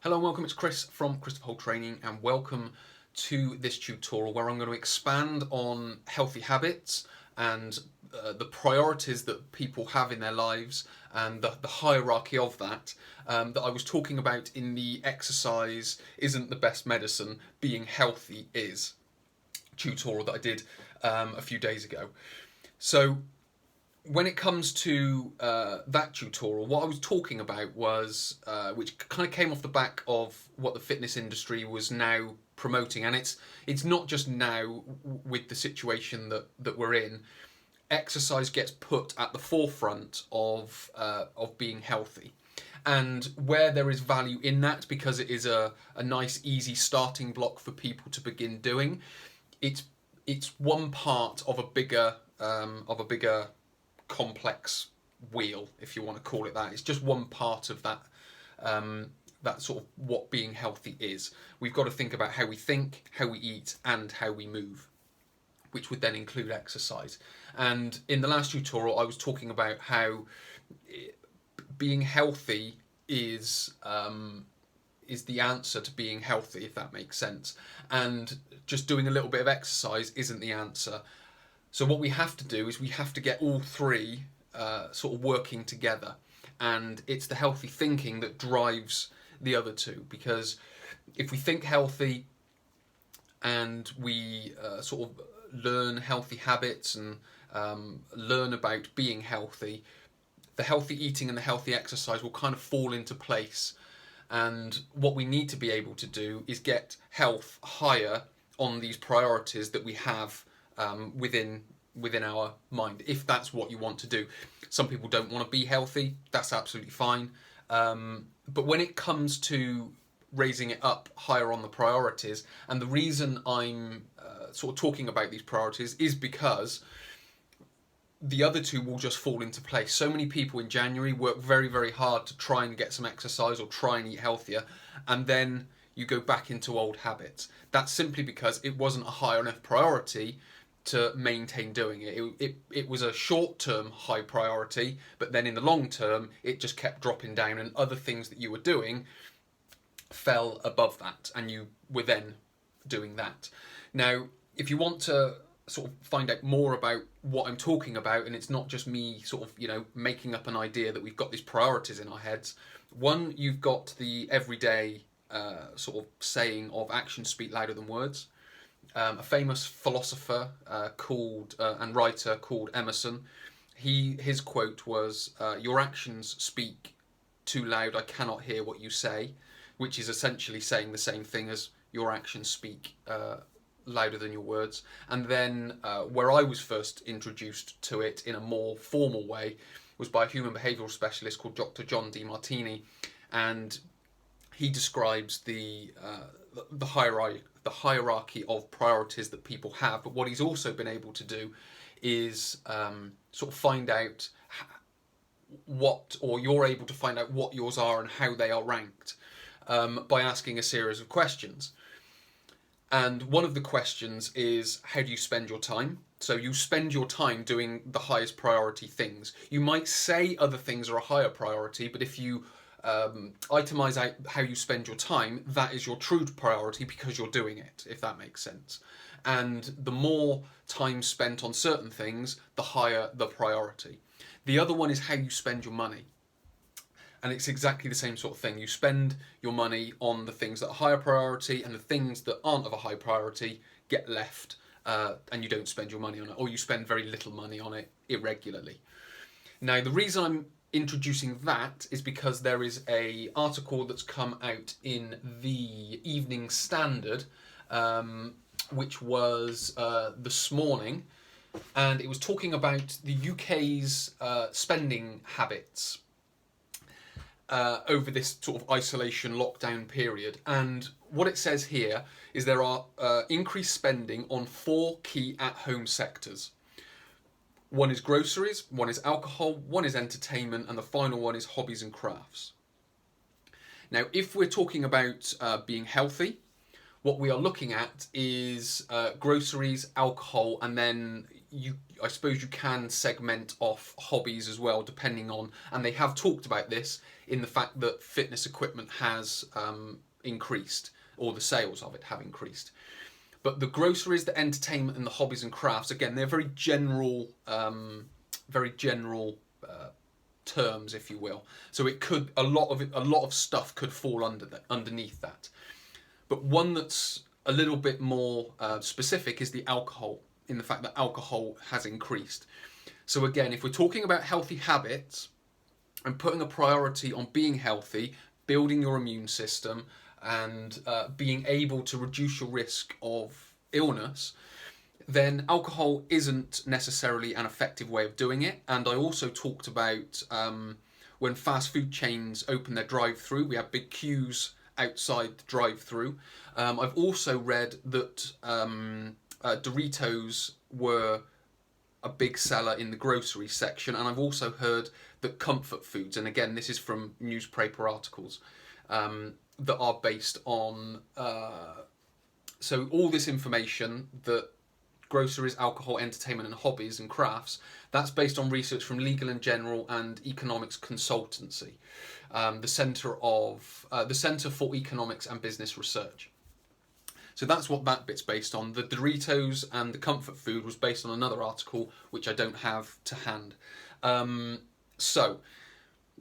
Hello and welcome, it's Chris from Christopher Holt Training, and welcome to this tutorial where I'm going to expand on healthy habits and the priorities that people have in their lives and the hierarchy of that that I was talking about in the exercise isn't the best medicine, being healthy is tutorial that I did a few days ago. So when it comes to that tutorial, what I was talking about was, which kind of came off the back of what the fitness industry was now promoting, and it's not just now with the situation that we're in. Exercise gets put at the forefront of being healthy, and where there is value in that, because it is a nice, easy starting block for people to begin doing. It's one part of a bigger complex wheel, if you want to call it that. It's just one part of that sort of what being healthy is. We've got to think about how we think, how we eat, and how we move, which would then include exercise. And in the last tutorial, I was talking about how being healthy is the answer to being healthy, if that makes sense. And just doing a little bit of exercise isn't the answer. So what we have to do is we have to get all three sort of working together, and it's the healthy thinking that drives the other two. Because if we think healthy and we sort of learn healthy habits and learn about being healthy, the healthy eating and the healthy exercise will kind of fall into place. And what we need to be able to do is get health higher on these priorities that we have within our mind, if that's what you want to do. Some people don't want to be healthy, that's absolutely fine. But when it comes to raising it up higher on the priorities, and the reason I'm sort of talking about these priorities is because the other two will just fall into place. So many people in January work very, very hard to try and get some exercise or try and eat healthier, and then you go back into old habits. That's simply because it wasn't a high enough priority to maintain doing it. It was a short-term high priority, but then in the long term, it just kept dropping down, and other things that you were doing fell above that, and you were then doing that. Now, if you want to sort of find out more about what I'm talking about, and it's not just me sort of, making up an idea that we've got these priorities in our heads. One, you've got the everyday sort of saying of actions speak louder than words. A famous philosopher called and writer called Emerson, his quote was, "Your actions speak too loud, I cannot hear what you say," which is essentially saying the same thing as your actions speak louder than your words. And then where I was first introduced to it in a more formal way was by a human behavioural specialist called Dr. John Demartini, and he describes the hierarchy of priorities that people have. But what he's also been able to do is sort of find out you're able to find out what yours are and how they are ranked by asking a series of questions. And one of the questions is, how do you spend your time? So you spend your time doing the highest priority things. You might say other things are a higher priority, but if you itemize out how you spend your time, that is your true priority because you're doing it, if that makes sense. And the more time spent on certain things, the higher the priority. The other one is how you spend your money. And it's exactly the same sort of thing. You spend your money on the things that are higher priority, and the things that aren't of a high priority get left, and you don't spend your money on it, or you spend very little money on it irregularly. Now, the reason I'm introducing that is because there is a article that's come out in the Evening Standard, which was this morning, and it was talking about the UK's spending habits over this sort of isolation lockdown period. And what it says here is there are increased spending on 4 key at-home sectors. One is groceries, one is alcohol, one is entertainment, and the final one is hobbies and crafts. Now, if we're talking about being healthy, what we are looking at is groceries, alcohol, and then I suppose you can segment off hobbies as well, depending on, and they have talked about this in the fact that fitness equipment has increased, or the sales of it have increased. But the groceries, the entertainment, and the hobbies and crafts, again, they're very general, terms, if you will. So it could a lot of stuff could fall underneath that. But one that's a little bit more specific is the alcohol, in the fact that alcohol has increased. So again, if we're talking about healthy habits and putting a priority on being healthy, building your immune system, and being able to reduce your risk of illness, then alcohol isn't necessarily an effective way of doing it. And I also talked about when fast food chains open their drive-through, we have big queues outside the drive-through. I've also read that Doritos were a big seller in the grocery section, and I've also heard that comfort foods, and again this is from newspaper articles that are based on so all this information, that groceries, alcohol, entertainment and hobbies and crafts, that's based on research from Legal and General and Economics Consultancy, the Centre for Economics and Business Research. So that's what that bit's based on. The Doritos and the comfort food was based on another article which I don't have to hand. So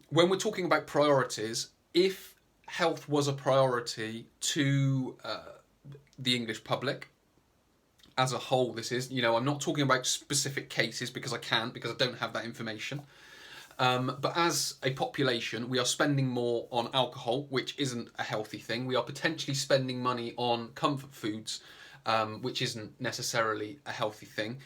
when we're talking about priorities, if health was a priority to the English public as a whole, this is, I'm not talking about specific cases because I don't have that information. But as a population, we are spending more on alcohol, which isn't a healthy thing. We are potentially spending money on comfort foods, which isn't necessarily a healthy thing.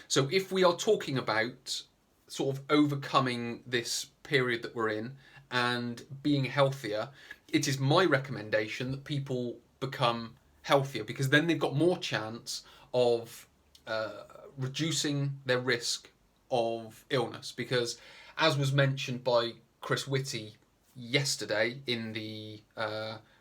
So if we are talking about sort of overcoming this period that we're in and being healthier, it is my recommendation that people become healthier, because then they've got more chance of reducing their risk of illness. Because as was mentioned by Chris Whitty yesterday in the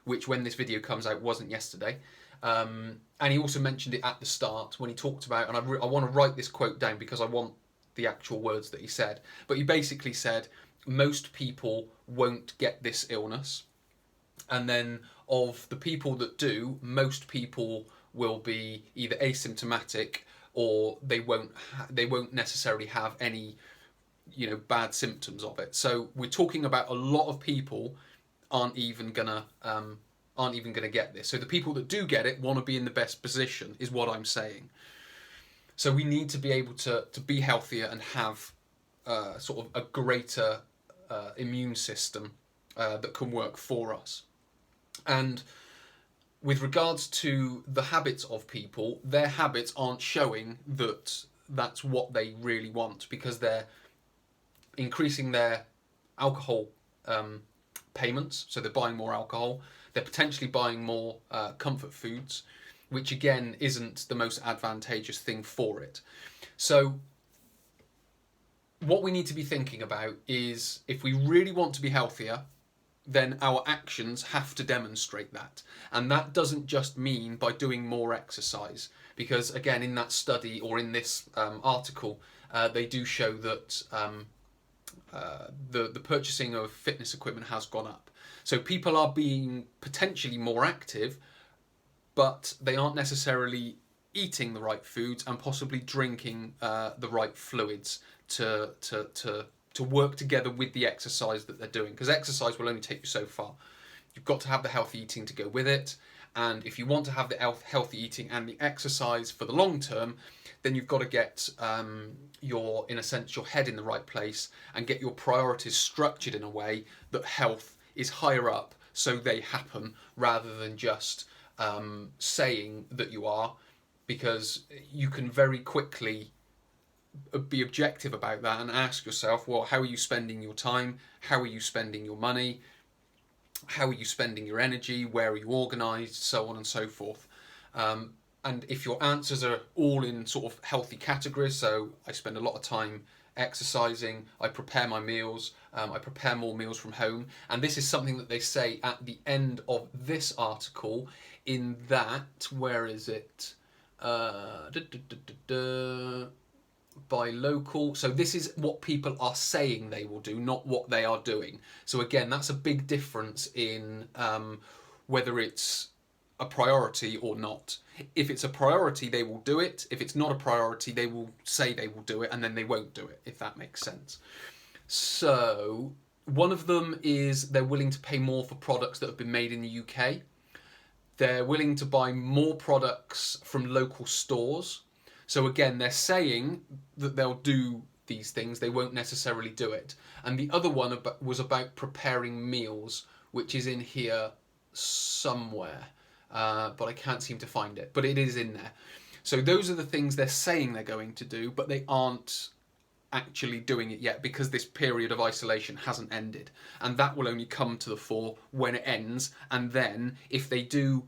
which, when this video comes out, wasn't yesterday, and he also mentioned it at the start when he talked about, and I want to write this quote down because I want the actual words that he said, but he basically said most people won't get this illness, and then of the people that do, most people will be either asymptomatic or they won't necessarily have any bad symptoms of it. So we're talking about a lot of people aren't even gonna get this. So the people that do get it want to be in the best position, is what I'm saying. So we need to be able to be healthier and have sort of a greater immune system that can work for us. And with regards to the habits of people, their habits aren't showing that that's what they really want, because they're increasing their alcohol payments, so they're buying more alcohol, they're potentially buying more comfort foods, which again isn't the most advantageous thing for it. So what we need to be thinking about is, if we really want to be healthier, then our actions have to demonstrate that. And that doesn't just mean by doing more exercise, because again, in that study, or in this article, they do show that the purchasing of fitness equipment has gone up. So people are being potentially more active, but they aren't necessarily eating the right foods and possibly drinking the right fluids to work together with the exercise that they're doing, because exercise will only take you so far. You've got to have the healthy eating to go with it, and if you want to have the healthy eating and the exercise for the long term, then you've got to get your head in the right place and get your priorities structured in a way that health is higher up, so they happen, rather than just saying that you are, because you can very quickly be objective about that and ask yourself, well, how are you spending your time? How are you spending your money? How are you spending your energy? Where are you organised? So on and so forth. And if your answers are all in sort of healthy categories, so I spend a lot of time exercising, I prepare my meals, I prepare more meals from home, and this is something that they say at the end of this article, in that, where is it? buy local. So this is what people are saying they will do, not what they are doing. So again, that's a big difference in whether it's a priority or not. If it's a priority, they will do it. If it's not a priority, they will say they will do it and then they won't do it, if that makes sense. So one of them is they're willing to pay more for products that have been made in the UK. They're willing to buy more products from local stores. So again, they're saying that they'll do these things, they won't necessarily do it. And the other one was about preparing meals, which is in here somewhere, but I can't seem to find it, but it is in there. So those are the things they're saying they're going to do, but they aren't actually doing it yet because this period of isolation hasn't ended. And that will only come to the fore when it ends. And then if they do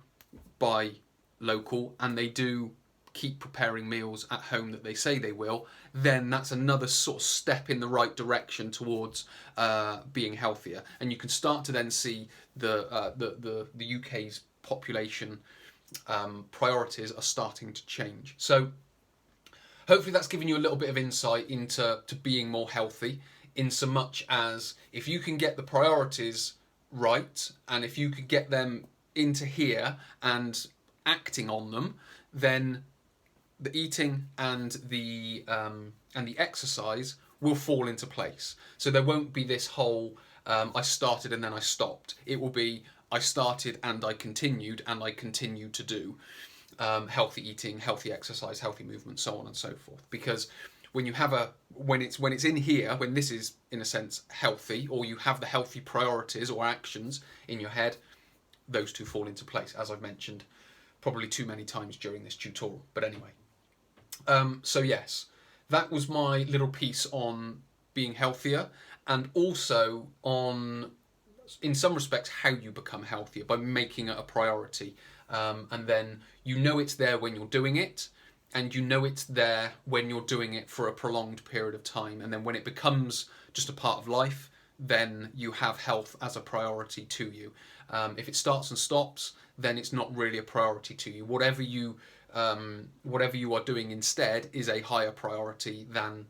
buy local and they do keep preparing meals at home that they say they will, then that's another sort of step in the right direction towards being healthier. And you can start to then see the UK's population priorities are starting to change. So hopefully that's given you a little bit of insight into being more healthy, in so much as if you can get the priorities right and if you could get them into here and acting on them, then the eating and the exercise will fall into place. So there won't be this whole I started and then I stopped. It will be I started and I continued to do healthy eating, healthy exercise, healthy movement, so on and so forth. Because when you have when it's in here, when this is in a sense healthy, or you have the healthy priorities or actions in your head, those two fall into place, as I've mentioned probably too many times during this tutorial. But anyway. So yes, that was my little piece on being healthier, and also on, in some respects, how you become healthier by making it a priority. And then you know it's there when you're doing it, and you know it's there when you're doing it for a prolonged period of time. And then when it becomes just a part of life, then you have health as a priority to you. If it starts and stops, then it's not really a priority to you. Whatever you are doing instead is a higher priority than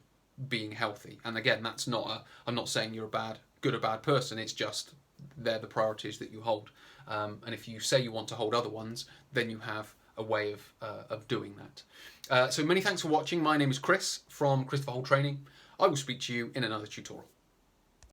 being healthy. And again, that's not I'm not saying you're a good or bad person. It's just they're the priorities that you hold. And if you say you want to hold other ones, then you have a way of doing that. So many thanks for watching. My name is Chris from Chris for Whole Training. I will speak to you in another tutorial.